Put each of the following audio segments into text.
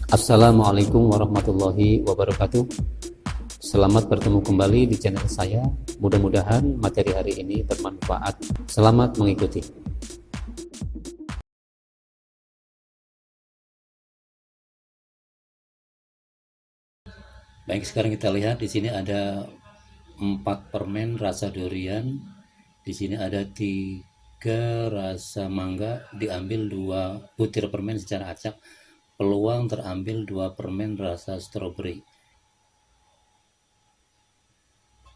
Assalamualaikum warahmatullahi wabarakatuh. Selamat bertemu kembali di channel saya. Mudah-mudahan materi hari ini bermanfaat. Selamat mengikuti. Baik, sekarang kita lihat di sini ada 4 permen rasa durian. Di sini ada 3 rasa mangga, diambil 2 butir permen secara acak. Peluang terambil 2 permen rasa stroberi.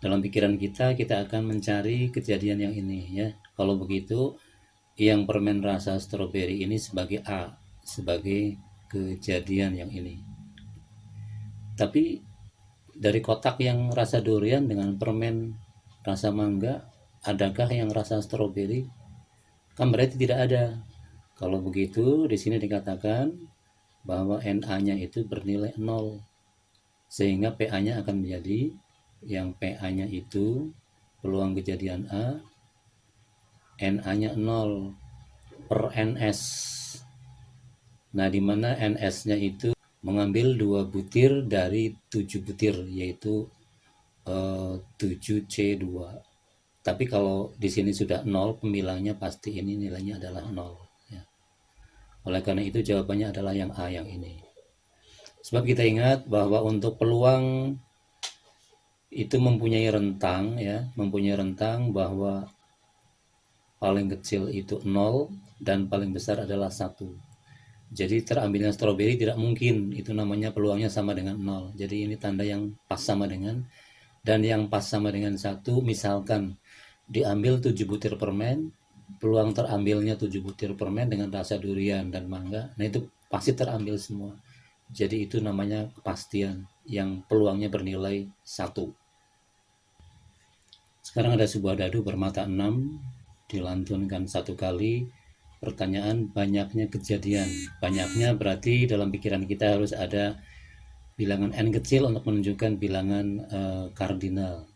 Dalam pikiran kita akan mencari kejadian yang ini ya. Kalau begitu, yang permen rasa stroberi ini sebagai A, sebagai kejadian yang ini. Tapi dari kotak yang rasa durian dengan permen rasa mangga, adakah yang rasa stroberi? Kan berarti tidak ada. Kalau begitu, di sini dikatakan bahwa Na-nya itu bernilai 0. Sehingga PA-nya akan menjadi, yang PA-nya itu peluang kejadian A, Na-nya 0 per NS. Nah, di mana NS-nya itu mengambil 2 butir dari 7 butir, yaitu 7C2. Tapi kalau di sini sudah 0, pembilangnya pasti ini nilainya adalah 0 ya. Oleh karena itu jawabannya adalah yang A, yang ini. Sebab kita ingat bahwa untuk peluang itu mempunyai rentang ya, mempunyai rentang bahwa paling kecil itu 0 dan paling besar adalah 1. Jadi terambilnya stroberi tidak mungkin, itu namanya peluangnya sama dengan 0. Jadi ini tanda yang pas sama dengan, dan yang pas sama dengan 1, misalkan diambil 7 butir permen, peluang terambilnya 7 butir permen dengan rasa durian dan mangga, nah itu pasti terambil semua. Jadi itu namanya kepastian yang peluangnya bernilai 1. Sekarang ada sebuah dadu bermata 6, dilantunkan 1 kali. Pertanyaan, banyaknya kejadian. Banyaknya berarti dalam pikiran kita harus ada bilangan n kecil untuk menunjukkan bilangan kardinal.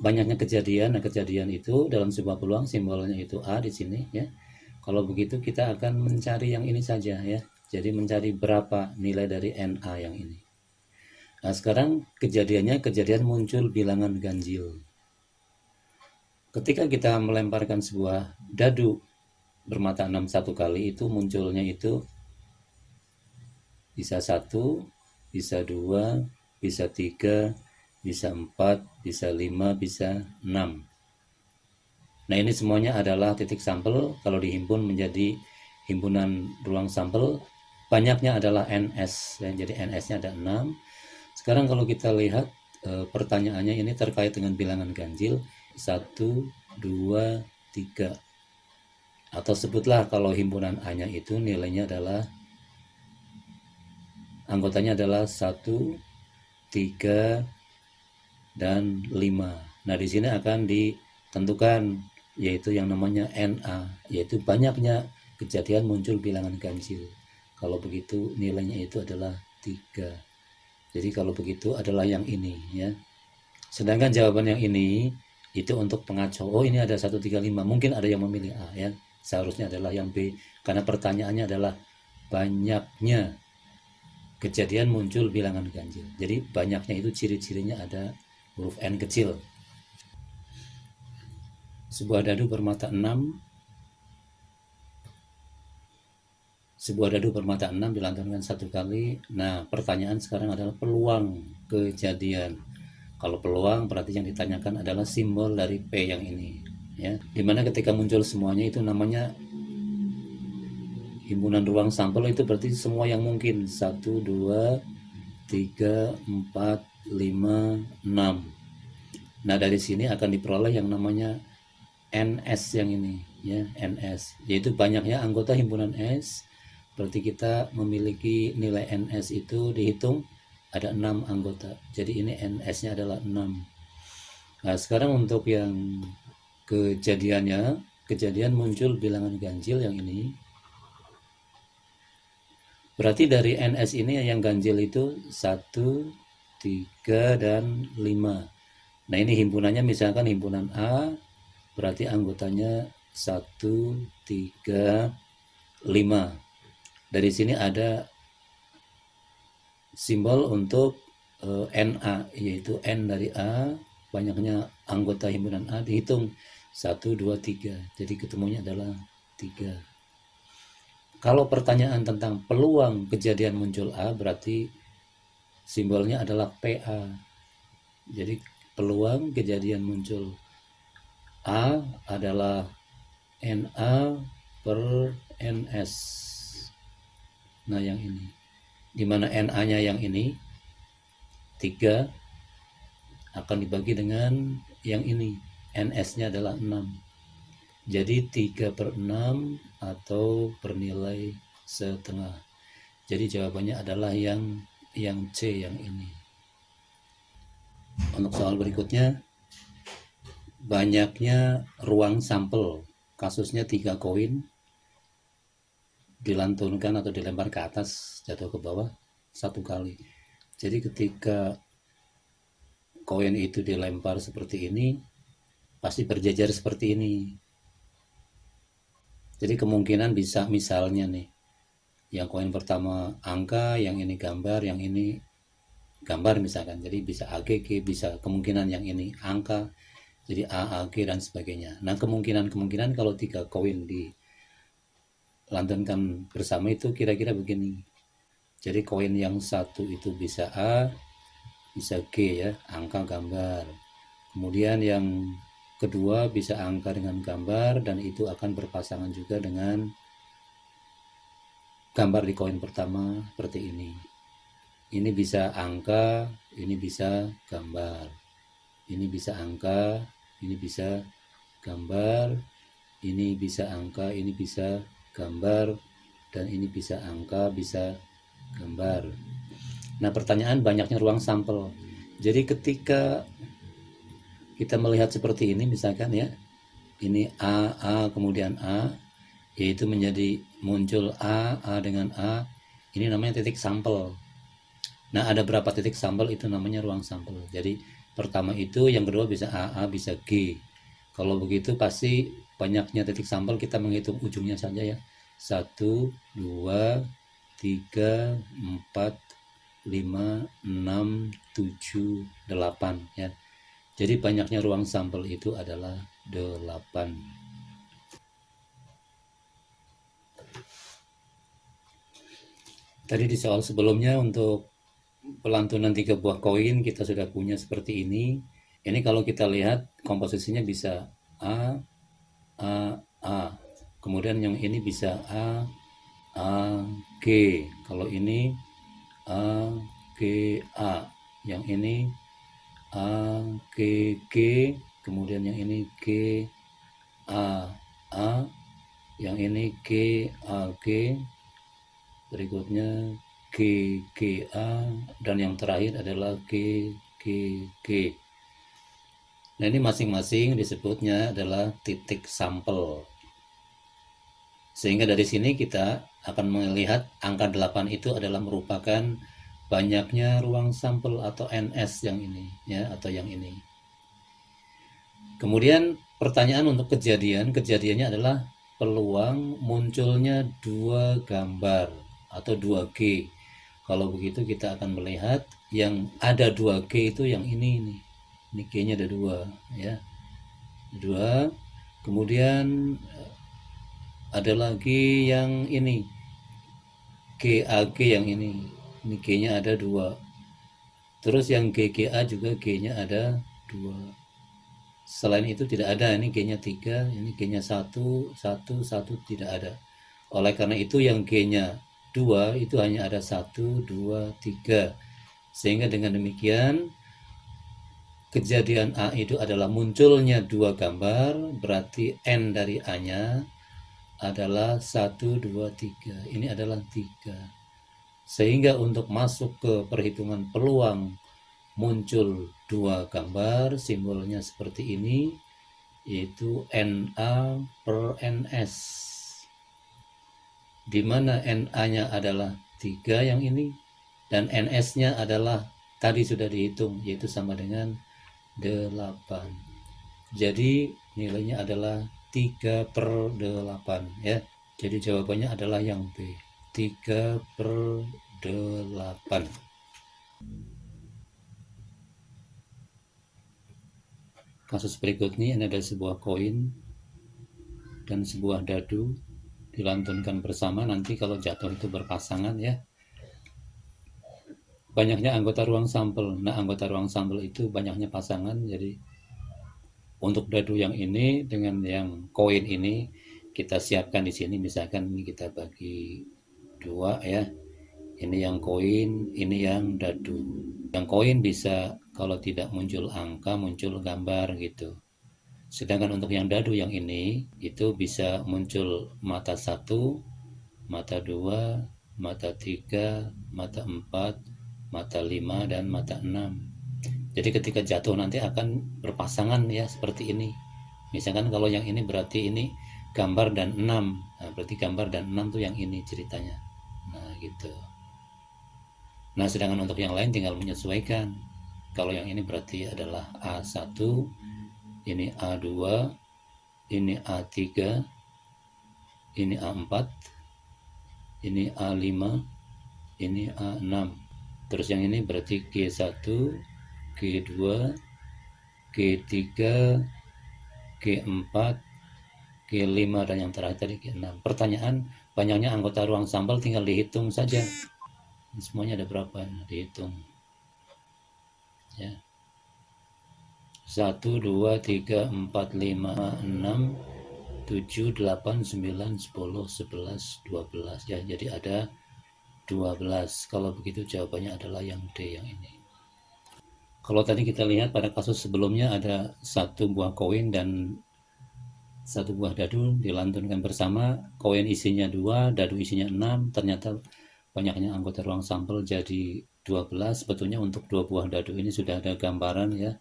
Banyaknya kejadian, nah kejadian itu dalam sebuah peluang simbolnya itu A di sini ya. Kalau begitu kita akan mencari yang ini saja ya. Jadi mencari berapa nilai dari NA yang ini. Nah, sekarang kejadiannya kejadian muncul bilangan ganjil. Ketika kita melemparkan sebuah dadu bermata 6 1 kali, itu munculnya itu bisa 1, bisa 2, bisa 3, bisa 4, bisa 5, bisa 6. Nah, ini semuanya adalah titik sampel. Kalau dihimpun menjadi himpunan ruang sampel, banyaknya adalah NS ya. Jadi NS-nya ada 6. Sekarang kalau kita lihat pertanyaannya ini terkait dengan bilangan ganjil 1, 2, 3. Atau sebutlah kalau himpunan A-nya itu nilainya adalah, anggotanya adalah 1, 3, dan 5. Nah, di sini akan ditentukan yaitu yang namanya NA, yaitu banyaknya kejadian muncul bilangan ganjil. Kalau begitu nilainya itu adalah 3. Jadi kalau begitu adalah yang ini ya. Sedangkan jawaban yang ini itu untuk pengacau. Oh, ini ada 135. Mungkin ada yang memilih A ya. Seharusnya adalah yang B, karena pertanyaannya adalah banyaknya kejadian muncul bilangan ganjil. Jadi banyaknya itu ciri-cirinya ada huruf N kecil. Sebuah dadu bermata 6, dilantunkan 1 kali. Nah, pertanyaan sekarang adalah peluang kejadian. Kalau peluang berarti yang ditanyakan adalah simbol dari P yang ini ya. Dimana ketika muncul semuanya itu namanya himpunan ruang sampel, itu berarti semua yang mungkin. 1, 2, 3, 4, 5, 6. Nah, dari sini akan diperoleh yang namanya NS yang ini ya, NS, yaitu banyaknya anggota himpunan S. Berarti kita memiliki nilai NS itu dihitung ada 6 anggota. Jadi ini NS-nya adalah 6. Nah, sekarang untuk yang kejadiannya, kejadian muncul bilangan ganjil yang ini. Berarti dari NS ini yang ganjil itu 1, 3, dan 5. Nah, ini himpunannya misalkan himpunan A, berarti anggotanya 1, 3, 5. Dari sini ada simbol untuk NA, yaitu N dari A, banyaknya anggota himpunan A dihitung 1, 2, 3, jadi ketemunya adalah 3. Kalau pertanyaan tentang peluang kejadian muncul A, berarti simbolnya adalah PA. Jadi peluang kejadian muncul A adalah NA per NS. Nah yang ini, dimana NA-nya yang ini 3 akan dibagi dengan yang ini, NS-nya adalah 6. Jadi 3/6 atau bernilai setengah. Jadi jawabannya adalah yang C, yang ini. Untuk soal berikutnya, banyaknya ruang sampel. Kasusnya 3 koin dilantunkan atau dilempar ke atas, jatuh ke bawah 1 kali. Jadi ketika koin itu dilempar seperti ini, pasti berjejer seperti ini. Jadi kemungkinan bisa misalnya nih, yang koin pertama angka, yang ini gambar, yang ini gambar misalkan. Jadi bisa AGG, bisa kemungkinan yang ini angka, jadi AAG dan sebagainya. Nah kemungkinan kalau 3 koin dilantunkan bersama itu kira-kira begini. Jadi koin yang satu itu bisa A, bisa G ya, angka gambar. Kemudian yang kedua bisa angka dengan gambar, dan itu akan berpasangan juga dengan gambar di koin pertama seperti ini. Ini bisa angka, ini bisa gambar. Ini bisa angka, ini bisa gambar, ini bisa angka, ini bisa gambar, dan ini bisa angka, bisa gambar. Nah pertanyaan banyaknya ruang sampel. Jadi ketika kita melihat seperti ini misalkan ya, ini A kemudian A, yaitu menjadi muncul A dengan A, ini namanya titik sampel. Nah ada berapa titik sampel, itu namanya ruang sampel. Jadi pertama itu, yang kedua bisa A bisa G. Kalau begitu pasti banyaknya titik sampel, kita menghitung ujungnya saja ya, 1, 2, 3, 4, 5, 6, 7, 8 ya. Jadi banyaknya ruang sampel itu adalah 8. Tadi di soal sebelumnya untuk pelantunan 3 buah koin kita sudah punya seperti ini. Ini kalau kita lihat komposisinya bisa A, A. Kemudian yang ini bisa A, G. Kalau ini A, G, A. Yang ini A, G, G. Kemudian yang ini G, A. Yang ini G, A, G. Berikutnya G, G, A. Dan yang terakhir adalah G, G, G. Nah ini masing-masing disebutnya adalah titik sampel. Sehingga dari sini kita akan melihat angka 8 itu adalah merupakan banyaknya ruang sampel atau NS yang ini ya, atau yang ini. Kemudian pertanyaan untuk kejadiannya adalah peluang munculnya 2 gambar atau 2G. Kalau begitu kita akan melihat yang ada 2G itu yang ini nih. Ini G-nya ada 2 ya. 2. Kemudian ada lagi yang ini GAG, yang ini G-nya ada 2. Terus yang GGA juga G-nya ada 2. Selain itu tidak ada. Ini G-nya 3, ini G-nya 1, 1, 1, tidak ada. Oleh karena itu yang G-nya 2 itu hanya ada 1, 2, 3. Sehingga dengan demikian kejadian A itu adalah munculnya 2 gambar, berarti N dari A-nya adalah 1, 2, 3. Ini adalah 3. Sehingga untuk masuk ke perhitungan peluang muncul 2 gambar, simbolnya seperti ini, yaitu NA per NS, di mana NA-nya adalah 3 yang ini, dan NS-nya adalah tadi sudah dihitung, yaitu sama dengan 8. Jadi nilainya adalah 3/8 ya. Jadi jawabannya adalah yang B, 3/8. Kasus berikutnya ini ada sebuah koin dan sebuah dadu dilantunkan bersama. Nanti kalau jatuh itu berpasangan ya. Banyaknya anggota ruang sampel. Nah, anggota ruang sampel itu banyaknya pasangan. Jadi untuk dadu yang ini dengan yang koin ini kita siapkan di sini. Misalkan ini kita bagi dua ya. Ini yang koin, ini yang dadu. Yang koin bisa kalau tidak muncul angka, muncul gambar gitu. Sedangkan untuk yang dadu yang ini itu bisa muncul mata 1, mata 2, mata 3, mata 4, mata 5, dan mata 6. Jadi ketika jatuh nanti akan berpasangan ya seperti ini. Misalkan kalau yang ini berarti ini gambar dan 6. Nah, berarti gambar dan 6 tuh yang ini ceritanya. Nah, gitu. Nah, sedangkan untuk yang lain tinggal menyesuaikan. Kalau yang ini berarti adalah A1, ini A2, ini A3, ini A4, ini A5, ini A6. Terus yang ini berarti G1, G2, G3, G4, G5, dan yang terakhir tadi G6. Pertanyaan, banyaknya anggota ruang sampel tinggal dihitung saja. Semuanya ada berapa? Dihitung. Ya. 1, 2, 3, 4, 5, 6, 7, 8, 9, 10, 11, 12 ya. Jadi ada 12. Kalau begitu jawabannya adalah yang D yang ini. Kalau tadi kita lihat pada kasus sebelumnya ada satu buah koin dan satu buah dadu dilantunkan bersama. Koin isinya 2, dadu isinya 6. Ternyata banyaknya anggota ruang sampel jadi 12. Sebetulnya untuk dua buah dadu ini sudah ada gambaran ya.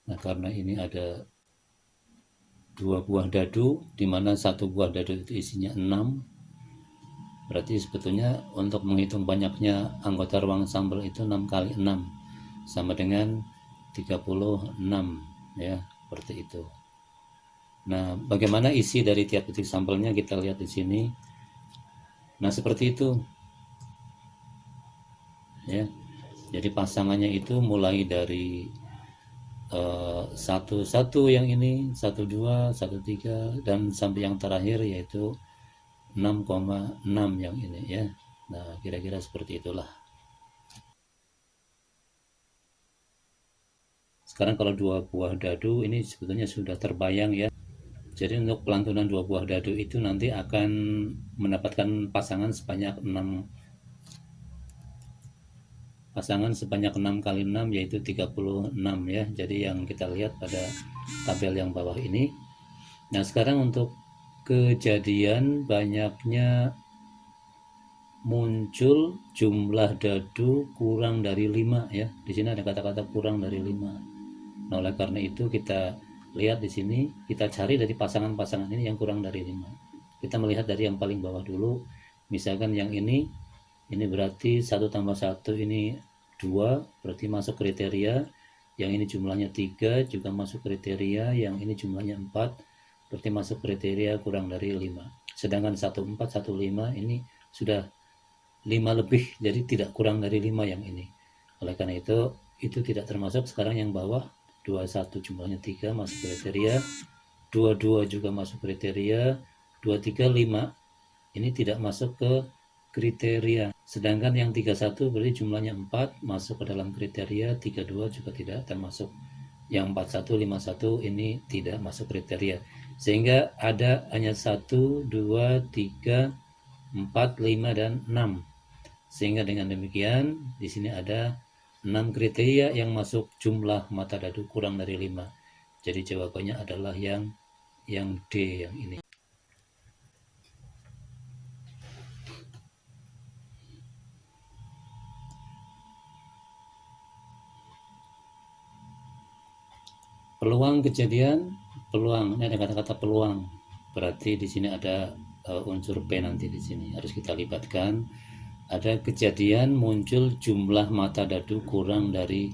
Nah, karena ini ada dua buah dadu, di mana satu buah dadu itu isinya 6. Berarti sebetulnya untuk menghitung banyaknya anggota ruang sampel itu 6 kali 6 sama dengan 36 ya, seperti itu. Nah, bagaimana isi dari tiap titik sampelnya kita lihat di sini. Nah, seperti itu. Ya. Jadi pasangannya itu mulai dari 1 yang ini, 1 2, 1 3, dan sampai yang terakhir yaitu 6,6 yang ini ya. Nah, kira-kira seperti itulah. Sekarang kalau dua buah dadu ini sebetulnya sudah terbayang ya. Jadi untuk pelantunan dua buah dadu itu nanti akan mendapatkan pasangan sebanyak 6 kali 6 yaitu 36 ya. Jadi yang kita lihat pada tabel yang bawah ini. Nah, sekarang untuk kejadian banyaknya muncul jumlah dadu kurang dari 5 ya. Di sini ada kata-kata kurang dari 5. Nah, oleh karena itu kita lihat di sini, kita cari dari pasangan-pasangan ini yang kurang dari 5. Kita melihat dari yang paling bawah dulu. Misalkan yang ini berarti 1 tambah 1 ini 2, berarti masuk kriteria. Yang ini jumlahnya 3 juga masuk kriteria. Yang ini jumlahnya 4, berarti masuk kriteria kurang dari 5. Sedangkan 14, 15 ini sudah 5 lebih, jadi tidak kurang dari 5 yang ini. Oleh karena itu tidak termasuk. Sekarang yang bawah 21 jumlahnya 3 masuk kriteria, 22 juga masuk kriteria, 23, 5 ini tidak masuk ke kriteria. Sedangkan yang 31 berarti jumlahnya 4 masuk ke dalam kriteria, 32 juga tidak termasuk. Yang 41, 51 ini tidak masuk kriteria. Sehingga ada hanya 1, 2, 3, 4, 5, dan 6. Sehingga dengan demikian di sini ada 6 kriteria yang masuk jumlah mata dadu kurang dari 5. Jadi jawabannya adalah yang D yang ini. Peluang kejadian, peluang, ini ada kata-kata peluang. Berarti di sini ada unsur P nanti di sini harus kita libatkan. Ada kejadian muncul jumlah mata dadu kurang dari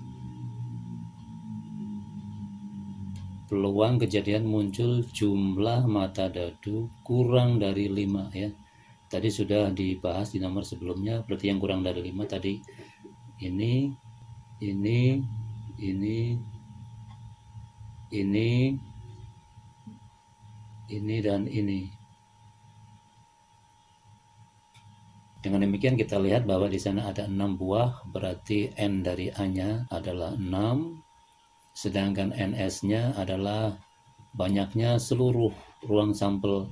peluang kejadian muncul jumlah mata dadu kurang dari 5 ya. tadi sudah dibahas di nomor sebelumnya, berarti yang kurang dari 5 tadi ini, ini, ini, dan ini. Dengan demikian kita lihat bahwa di sana ada 6 buah, berarti N dari A-nya adalah 6, sedangkan NS-nya adalah banyaknya seluruh ruang sampel,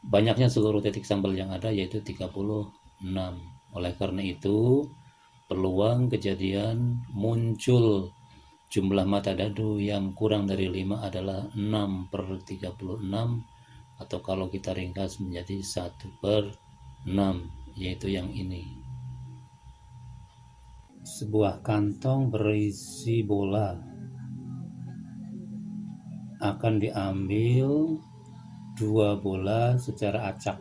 banyaknya seluruh titik sampel yang ada, yaitu 36. Oleh karena itu, peluang kejadian muncul jumlah mata dadu yang kurang dari 5 adalah 6/36, atau kalau kita ringkas menjadi 1/6, yaitu yang ini. Sebuah kantong berisi bola akan diambil 2 bola secara acak.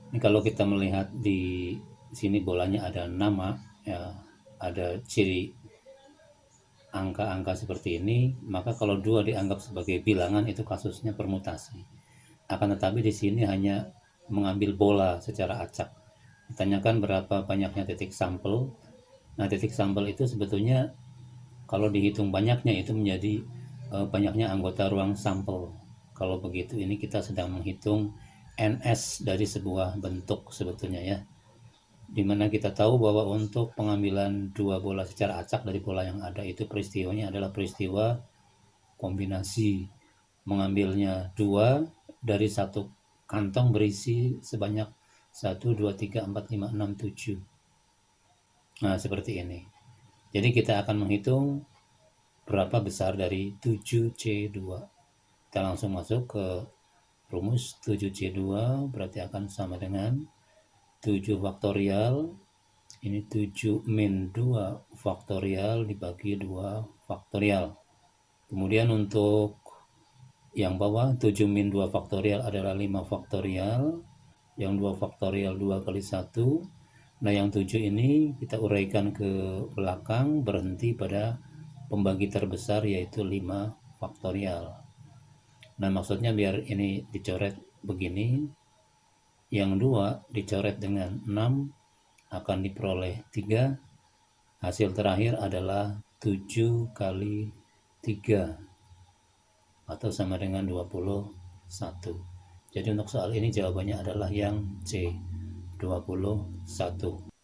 Ini kalau kita melihat di sini bolanya ada nama, ya, ada ciri angka-angka seperti ini, maka kalau 2 dianggap sebagai bilangan itu kasusnya permutasi. Akan tetapi di sini hanya mengambil bola secara acak. Ditanyakan berapa banyaknya titik sampel. Nah, titik sampel itu sebetulnya kalau dihitung banyaknya itu menjadi banyaknya anggota ruang sampel. Kalau begitu ini kita sedang menghitung NS dari sebuah bentuk sebetulnya, ya. Dimana kita tahu bahwa untuk pengambilan 2 bola secara acak dari bola yang ada itu peristiwanya adalah peristiwa kombinasi, mengambilnya 2 dari satu kantong berisi sebanyak 1, 2, 3, 4, 5, 6, 7. Nah, seperti ini. Jadi kita akan menghitung berapa besar dari 7C2. Kita langsung masuk ke rumus. 7C2 berarti akan sama dengan 7 faktorial. Ini 7 min 2 faktorial dibagi 2 faktorial. Kemudian untuk yang bawah 7 min 2 faktorial adalah 5 faktorial. Yang 2 faktorial 2 kali 1. Nah, yang 7 ini kita uraikan ke belakang, berhenti pada pembagi terbesar yaitu 5 faktorial. Nah, maksudnya biar ini dicoret begini, yang 2 dicoret dengan 6 akan diperoleh 3. Hasil terakhir adalah 7 kali 3 atau sama dengan 21. Jadi untuk soal ini jawabannya adalah yang C, 21.